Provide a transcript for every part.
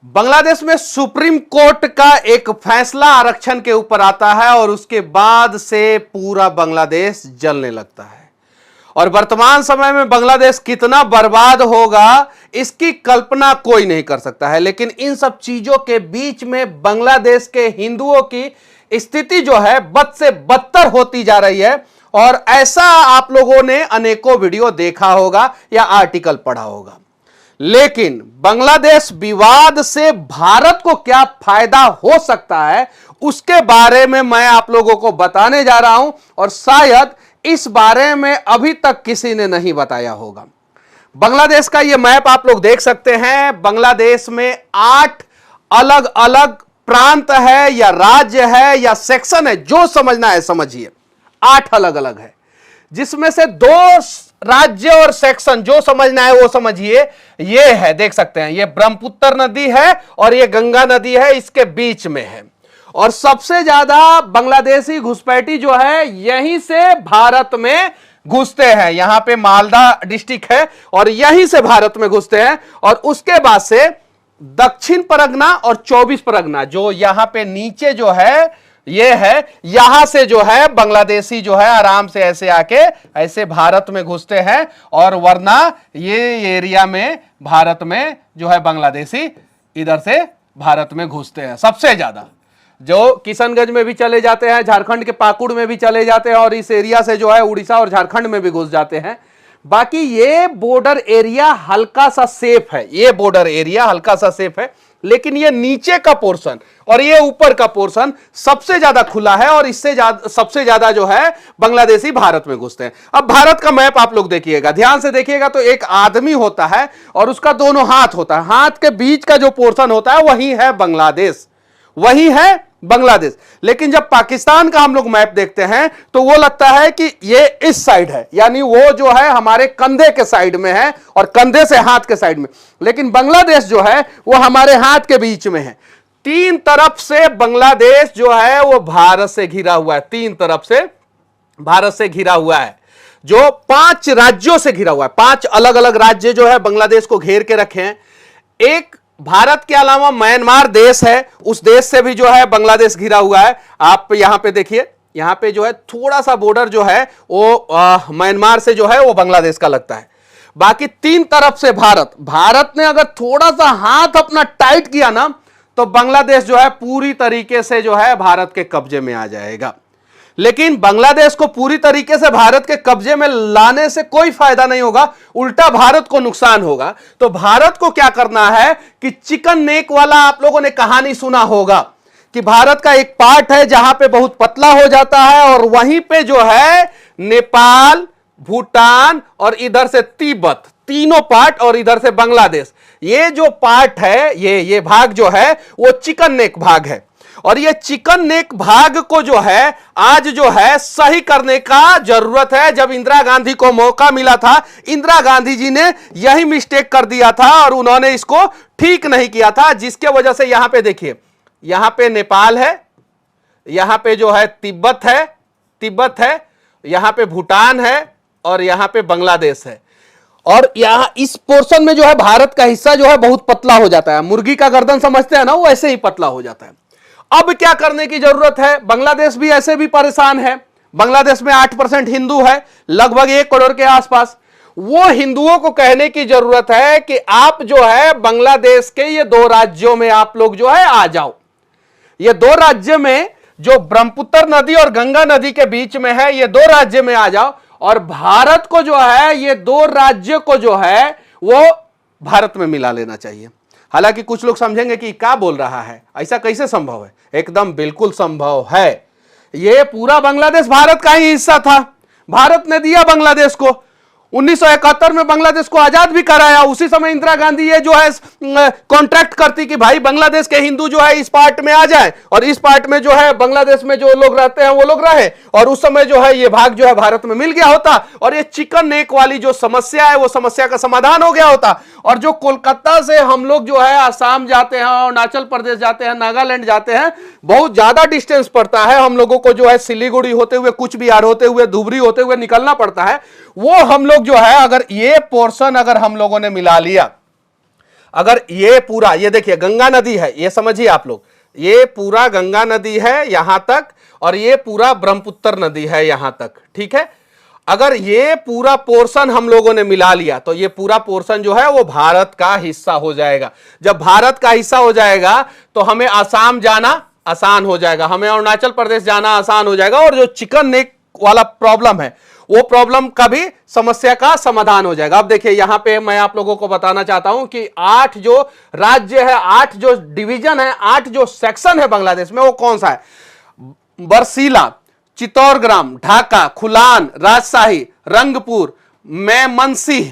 बांग्लादेश में supreme court का एक फैसला आरक्षण के ऊपर आता है और उसके बाद से पूरा बांग्लादेश जलने लगता है। और वर्तमान समय में बांग्लादेश कितना बर्बाद होगा इसकी कल्पना कोई नहीं कर सकता है। लेकिन इन सब चीजों के बीच में बांग्लादेश के हिंदुओं की स्थिति जो है बद से बदतर होती जा रही है। और ऐसा आप लोगों ने अनेकों वीडियो देखा होगा या आर्टिकल पढ़ा होगा। लेकिन बांग्लादेश विवाद से भारत को क्या फायदा हो सकता है उसके बारे में मैं आप लोगों को बताने जा रहा हूं। और शायद इस बारे में अभी तक किसी ने नहीं बताया होगा। बांग्लादेश का यह मैप आप लोग देख सकते हैं। बांग्लादेश में 8 अलग अलग प्रांत है या राज्य है या सेक्शन है, जो समझना है समझिए। 8 अलग अलग है, जिसमें से 2 राज्य और सेक्शन जो समझना है वो समझिए। ये है, देख सकते हैं, ये ब्रह्मपुत्र नदी है और ये गंगा नदी है, इसके बीच में है। और सबसे ज्यादा बांग्लादेशी घुसपैठी जो है यहीं से भारत में घुसते हैं। यहां पे मालदा डिस्ट्रिक्ट है और यहीं से भारत में घुसते हैं। और उसके बाद से दक्षिण परगना और 24 परगना जो यहां पे नीचे जो है ये है, यहां से जो है बांग्लादेशी जो है आराम से ऐसे आके ऐसे भारत में घुसते हैं। और वरना ये एरिया में भारत में जो है बांग्लादेशी इधर से भारत में घुसते हैं सबसे ज्यादा। जो किशनगंज में भी चले जाते हैं, झारखंड के पाकुड़ में भी चले जाते हैं और इस एरिया से जो है उड़ीसा और झारखंड में भी घुस जाते हैं। बाकी ये बॉर्डर एरिया हल्का सा सेफ है, ये बॉर्डर एरिया हल्का सा सेफ है। लेकिन ये नीचे का पोर्शन और ये ऊपर का पोर्शन सबसे ज्यादा खुला है और इससे सबसे ज्यादा जो है बांग्लादेशी भारत में घुसते हैं। अब भारत का मैप आप लोग देखिएगा, ध्यान से देखिएगा तो एक आदमी होता है और उसका दोनों हाथ होता है। हाथ के बीच का जो पोर्शन होता है वही है बांग्लादेश, वही है बांग्लादेश। लेकिन जब पाकिस्तान का हम लोग मैप देखते हैं तो वो लगता है कि ये इस साइड है, यानी वो जो है हमारे कंधे के साइड में है और कंधे से हाथ के साइड में। लेकिन बांग्लादेश जो है वो हमारे हाथ के बीच में है। 3 तरफ से बांग्लादेश जो है वो भारत से घिरा हुआ है, 3 तरफ से भारत से घिरा हुआ है, जो 5 राज्यों से घिरा हुआ है। 5 अलग अलग राज्य जो है बांग्लादेश को घेर के रखे हैं। एक भारत के अलावा म्यांमार देश है, उस देश से भी जो है बांग्लादेश घिरा हुआ है। आप यहां पे देखिए, यहां पे जो है थोड़ा सा बॉर्डर जो है वो म्यांमार से जो है वो बांग्लादेश का लगता है। बाकी 3 तरफ से भारत ने अगर थोड़ा सा हाथ अपना टाइट किया ना तो बांग्लादेश जो है पूरी तरीके से जो है भारत के कब्जे में आ जाएगा। लेकिन बांग्लादेश को पूरी तरीके से भारत के कब्जे में लाने से कोई फायदा नहीं होगा, उल्टा भारत को नुकसान होगा। तो भारत को क्या करना है कि चिकन नेक वाला आप लोगों ने कहानी सुना होगा कि भारत का एक पार्ट है जहां पे बहुत पतला हो जाता है और वहीं पे जो है नेपाल, भूटान और इधर से तिब्बत, तीनों पार्ट, और इधर से बांग्लादेश, ये जो पार्ट है ये भाग जो है वो चिकन नेक भाग है। और ये चिकन नेक भाग को जो है आज जो है सही करने का जरूरत है। जब इंदिरा गांधी को मौका मिला था, इंदिरा गांधी जी ने यही मिस्टेक कर दिया था और उन्होंने इसको ठीक नहीं किया था, जिसके वजह से यहां पे देखिए, यहां पे नेपाल है, यहां पे जो है तिब्बत है, यहां पे भूटान है और यहां पे बांग्लादेश है। और यहां इस पोर्शन में जो है भारत का हिस्सा जो है बहुत पतला हो जाता है। मुर्गी का गर्दन समझते हैं ना, वो ऐसे ही पतला हो जाता है। अब क्या करने की जरूरत है? बांग्लादेश भी ऐसे भी परेशान है। बांग्लादेश में 8% हिंदू है, लगभग 1 करोड़ के आसपास। वो हिंदुओं को कहने की जरूरत है कि आप जो है बांग्लादेश के ये 2 राज्यों में आप लोग जो है आ जाओ। ये 2 राज्य में जो ब्रह्मपुत्र नदी और गंगा नदी के बीच में है, ये 2 राज्य में आ जाओ। और भारत को जो है ये 2 राज्य को जो है वो भारत में मिला लेना चाहिए। हालांकि कुछ लोग समझेंगे कि क्या बोल रहा है, ऐसा कैसे संभव है? एकदम बिल्कुल संभव है। यह पूरा बांग्लादेश भारत का ही हिस्सा था। भारत ने दिया बांग्लादेश को, 1971 में बांग्लादेश को आजाद भी कराया। उसी समय इंदिरा गांधी ये जो है कॉन्ट्रैक्ट करती कि भाई बांग्लादेश के हिंदू जो है इस पार्ट में आ जाए और इस पार्ट में जो है बांग्लादेश में जो लोग रहते हैं वो लोग रहे। और उस समय जो है ये भाग जो है भारत में मिल गया होता और ये चिकन नेक वाली जो समस्या है वो समस्या का समाधान हो गया होता। और जो कोलकाता से हम लोग जो है आसाम जाते हैं, अरुणाचल प्रदेश जाते हैं, नागालैंड जाते हैं, बहुत ज्यादा डिस्टेंस पड़ता है हम लोगों को जो है सिलीगुड़ी होते हुए, कुछ बिहार होते हुए, धुबरी होते हुए निकलना पड़ता है। वो हम लोग जो है अगर ये पोर्शन अगर हम लोगों ने मिला लिया, अगर ये पूरा, ये देखिए गंगा नदी है, ये समझिए आप लोग, ये पूरा गंगा नदी है यहां तक, और ये पूरा ब्रह्मपुत्र नदी है यहां तक, ठीक है। अगर ये पूरा पोर्शन हम लोगों ने मिला लिया तो ये पूरा पोर्शन जो है वो भारत का हिस्सा हो जाएगा। जब भारत का हिस्सा हो जाएगा तो हमें आसाम जाना आसान हो जाएगा, हमें अरुणाचल प्रदेश जाना आसान हो जाएगा, और जो चिकन नेक वाला प्रॉब्लम है वो प्रॉब्लम का भी समस्या का समाधान हो जाएगा। अब देखिए यहां पे मैं आप लोगों को बताना चाहता हूं कि 8 जो राज्य है, 8 जो डिवीजन है, 8 जो सेक्शन है बांग्लादेश में, वो कौन सा है? बरसीला, चित्तौड़ग्राम, ढाका, खुलान, राजशाही, रंगपुर, मेमनसिंह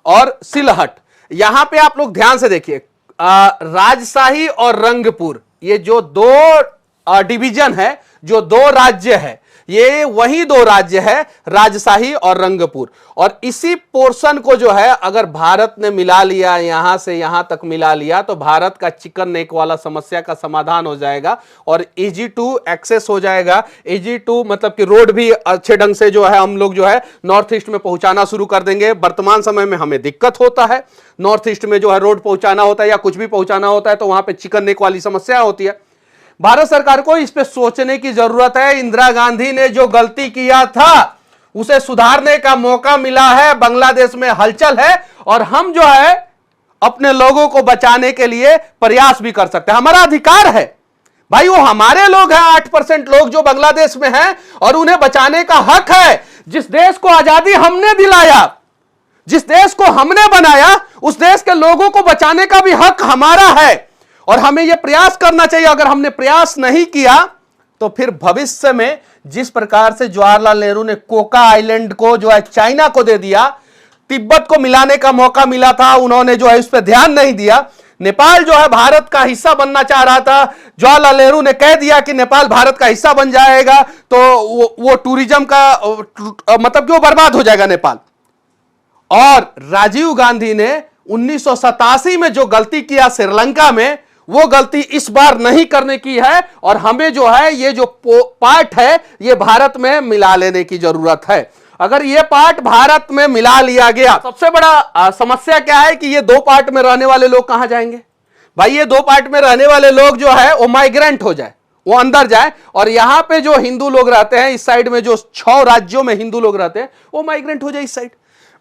और सिलहट। यहां पे आप लोग ध्यान से देखिए, राजशाही और रंगपुर, ये जो दो डिवीजन है, जो दो राज्य है, ये वही दो राज्य है, राजशाही और रंगपुर। और इसी पोर्शन को जो है अगर भारत ने मिला लिया, यहां से यहां तक मिला लिया, तो भारत का चिकन नेक वाला समस्या का समाधान हो जाएगा और इजी टू एक्सेस हो जाएगा। इजी टू मतलब कि रोड भी अच्छे ढंग से जो है हम लोग जो है नॉर्थ ईस्ट में पहुंचाना शुरू कर देंगे। वर्तमान समय में हमें दिक्कत होता है, नॉर्थ ईस्ट में जो है रोड पहुंचाना होता है या कुछ भी पहुंचाना होता है तो वहां पर चिकन नेक वाली समस्या होती है। भारत सरकार को इस पे सोचने की जरूरत है। इंदिरा गांधी ने जो गलती किया था उसे सुधारने का मौका मिला है, बांग्लादेश में हलचल है और हम जो है अपने लोगों को बचाने के लिए प्रयास भी कर सकते हैं, हमारा अधिकार है भाई। वो हमारे लोग हैं, 8% लोग जो बांग्लादेश में हैं और उन्हें बचाने का हक है। जिस देश को आजादी हमने दिलाया, जिस देश को हमने बनाया, उस देश के लोगों को बचाने का भी हक हमारा है और हमें यह प्रयास करना चाहिए। अगर हमने प्रयास नहीं किया तो फिर भविष्य में जिस प्रकार से जवाहरलाल नेहरू ने कोका आइलैंड को जो है चाइना को दे दिया, तिब्बत को मिलाने का मौका मिला था, उन्होंने जो है इस पर ध्यान नहीं दिया। नेपाल जो है भारत का हिस्सा बनना चाह रहा था, जवाहरलाल नेहरू ने कह दिया कि नेपाल भारत का हिस्सा बन जाएगा तो वो टूरिज्म का मतलब कि वो बर्बाद हो जाएगा नेपाल। और राजीव गांधी ने 1987 में जो गलती किया श्रीलंका में, वो गलती इस बार नहीं करने की है और हमें जो है ये जो पार्ट है ये भारत में मिला लेने की जरूरत है। अगर ये पार्ट भारत में मिला लिया गया, सबसे बड़ा समस्या क्या है कि ये दो पार्ट में रहने वाले लोग कहां जाएंगे भाई? ये दो पार्ट में रहने वाले लोग जो है वो माइग्रेंट हो जाए, वो अंदर जाए, और यहां पे जो हिंदू लोग रहते हैं, इस साइड में जो 6 राज्यों में हिंदू लोग रहते हैं, वो माइग्रेंट हो जाए इस साइड।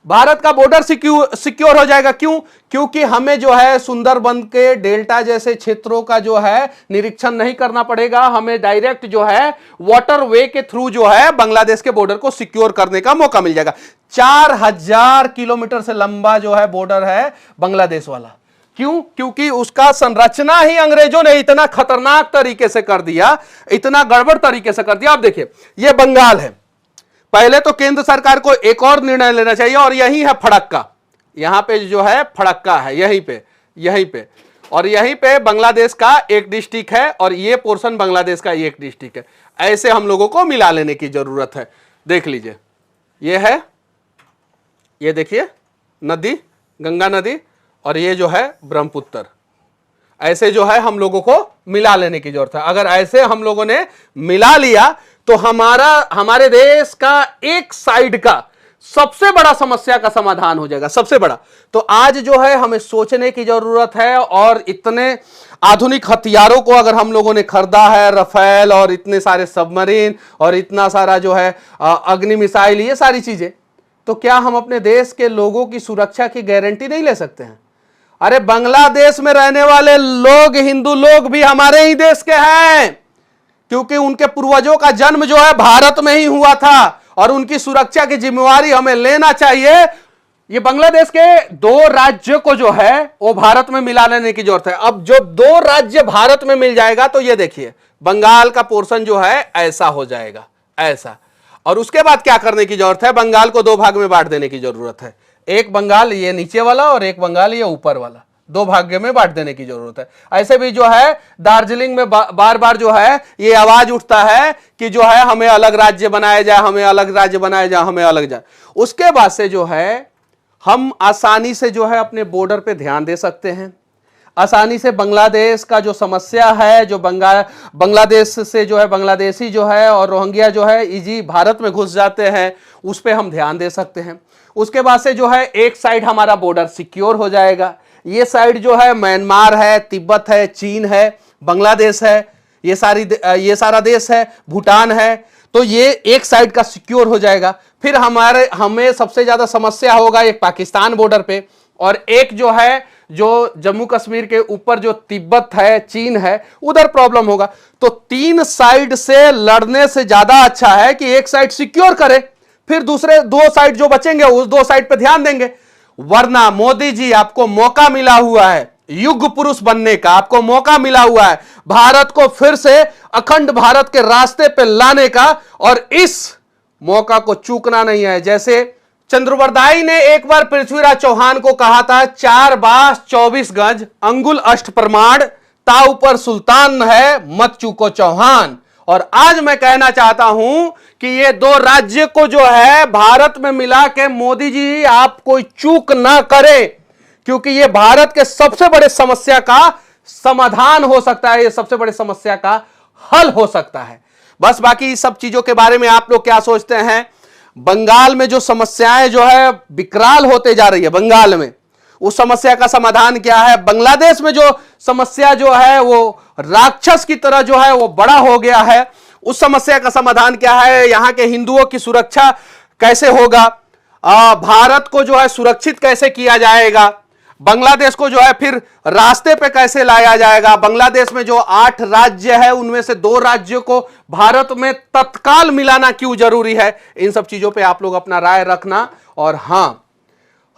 भारत का बॉर्डर सिक्योर हो जाएगा। क्यों? क्योंकि हमें जो है सुंदरबन के डेल्टा जैसे क्षेत्रों का जो है निरीक्षण नहीं करना पड़ेगा। हमें डायरेक्ट जो है वाटर वे के थ्रू जो है बांग्लादेश के बॉर्डर को सिक्योर करने का मौका मिल जाएगा। 4000 किलोमीटर से लंबा जो है बॉर्डर है बांग्लादेश वाला। क्यों? क्योंकि उसका संरचना ही अंग्रेजों ने इतना खतरनाक तरीके से कर दिया, इतना गड़बड़ तरीके से कर दिया। आप देखिए ये बंगाल है, पहले तो केंद्र सरकार को एक और निर्णय लेना चाहिए, और यही है फड़क्का, यहां पे जो है फड़क्का है, यहीं पे और यहीं पे बांग्लादेश का एक डिस्ट्रिक्ट है और ये पोर्शन बांग्लादेश का एक डिस्ट्रिक्ट है। ऐसे हम लोगों को मिला लेने की जरूरत है। देख लीजिए ये है, ये देखिए नदी, गंगा नदी, और ये जो है ब्रह्मपुत्र। ऐसे जो है हम लोगों को मिला लेने की जरूरत है। अगर ऐसे हम लोगों ने मिला लिया तो हमारे देश का एक साइड का सबसे बड़ा समस्या का समाधान हो जाएगा, सबसे बड़ा। तो आज जो है हमें सोचने की जरूरत है, और इतने आधुनिक हथियारों को अगर हम लोगों ने खरीदा है, रफेल और इतने सारे सबमरीन और इतना सारा जो है अग्नि मिसाइल, ये सारी चीजें, तो क्या हम अपने देश के लोगों की सुरक्षा की गारंटी नहीं ले सकते हैं? अरे बांग्लादेश में रहने वाले लोग, हिंदू लोग भी हमारे ही देश के हैं, क्योंकि उनके पूर्वजों का जन्म जो है भारत में ही हुआ था और उनकी सुरक्षा की जिम्मेवारी हमें लेना चाहिए। ये बांग्लादेश के 2 राज्यों को जो है वो भारत में मिला लेने की जरूरत है। अब जो 2 राज्य भारत में मिल जाएगा तो ये देखिए बंगाल का पोर्शन जो है ऐसा हो जाएगा, ऐसा। और उसके बाद क्या करने की जरूरत है? बंगाल को 2 भाग में बांट देने की जरूरत है। एक बंगाल ये नीचे वाला और एक बंगाल ये ऊपर वाला, 2 भाग्य में बांट देने की जरूरत है। ऐसे भी जो है दार्जिलिंग में बार बार जो है ये आवाज उठता है कि जो है हमें अलग राज्य बनाया जाए, हमें अलग राज्य बनाया जाए, हमें अलग जाए। उसके बाद से जो है हम आसानी से जो है अपने बॉर्डर पे ध्यान दे सकते हैं। आसानी से बांग्लादेश का जो समस्या है, जो बांग्लादेश से जो है बांग्लादेशी जो है और रोहिंग्या जो है इजी भारत में घुस जाते हैं, उस पर हम ध्यान दे सकते हैं। उसके बाद से जो है एक साइड हमारा बॉर्डर सिक्योर हो जाएगा। ये साइड जो है म्यांमार है, तिब्बत है, चीन है, बांग्लादेश है, ये सारा देश है, भूटान है। तो ये एक साइड का सिक्योर हो जाएगा। फिर हमें सबसे ज्यादा समस्या होगा एक पाकिस्तान बॉर्डर पे, और एक जो है जो जम्मू कश्मीर के ऊपर जो तिब्बत है, चीन है, उधर प्रॉब्लम होगा। तो 3 साइड से लड़ने से ज्यादा अच्छा है कि एक साइड सिक्योर करे, फिर दूसरे 2 साइड जो बचेंगे उस 2 साइड पे ध्यान देंगे। वरना मोदी जी, आपको मौका मिला हुआ है युग पुरुष बनने का, आपको मौका मिला हुआ है भारत को फिर से अखंड भारत के रास्ते पे लाने का, और इस मौका को चूकना नहीं है। जैसे चंद्रवरदाई ने एक बार पृथ्वीराज चौहान को कहा था, 4 बास 24 गज, अंगुल अष्ट प्रमाण, ताऊ पर सुल्तान है, मत चूको चौहान। और आज मैं कहना चाहता हूं कि ये 2 राज्य को जो है भारत में मिला के मोदी जी आप कोई चूक ना करें, क्योंकि ये भारत के सबसे बड़े समस्या का समाधान हो सकता है, ये सबसे बड़े समस्या का हल हो सकता है। बस बाकी सब चीजों के बारे में आप लोग क्या सोचते हैं? बंगाल में जो समस्याएं जो है विकराल होते जा रही है, बंगाल में उस समस्या का समाधान क्या है? बांग्लादेश में जो समस्या जो है वो राक्षस की तरह जो है वो बड़ा हो गया है, उस समस्या का समाधान क्या है? यहां के हिंदुओं की सुरक्षा कैसे होगा? भारत को जो है सुरक्षित कैसे किया जाएगा? बांग्लादेश को जो है फिर रास्ते पे कैसे लाया जाएगा? बांग्लादेश में जो 8 राज्य है उनमें से 2 राज्यों को भारत में तत्काल मिलाना क्यों जरूरी है? इन सब चीजों पे आप लोग अपना राय रखना। और हां,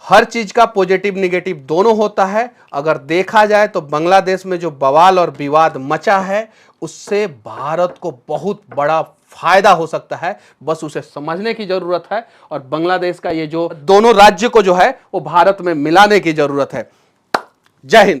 हर चीज का पॉजिटिव निगेटिव दोनों होता है। अगर देखा जाए तो बांग्लादेश में जो बवाल और विवाद मचा है उससे भारत को बहुत बड़ा फायदा हो सकता है, बस उसे समझने की जरूरत है। और बांग्लादेश का ये जो दोनों राज्य को जो है वो भारत में मिलाने की जरूरत है। जय हिंद।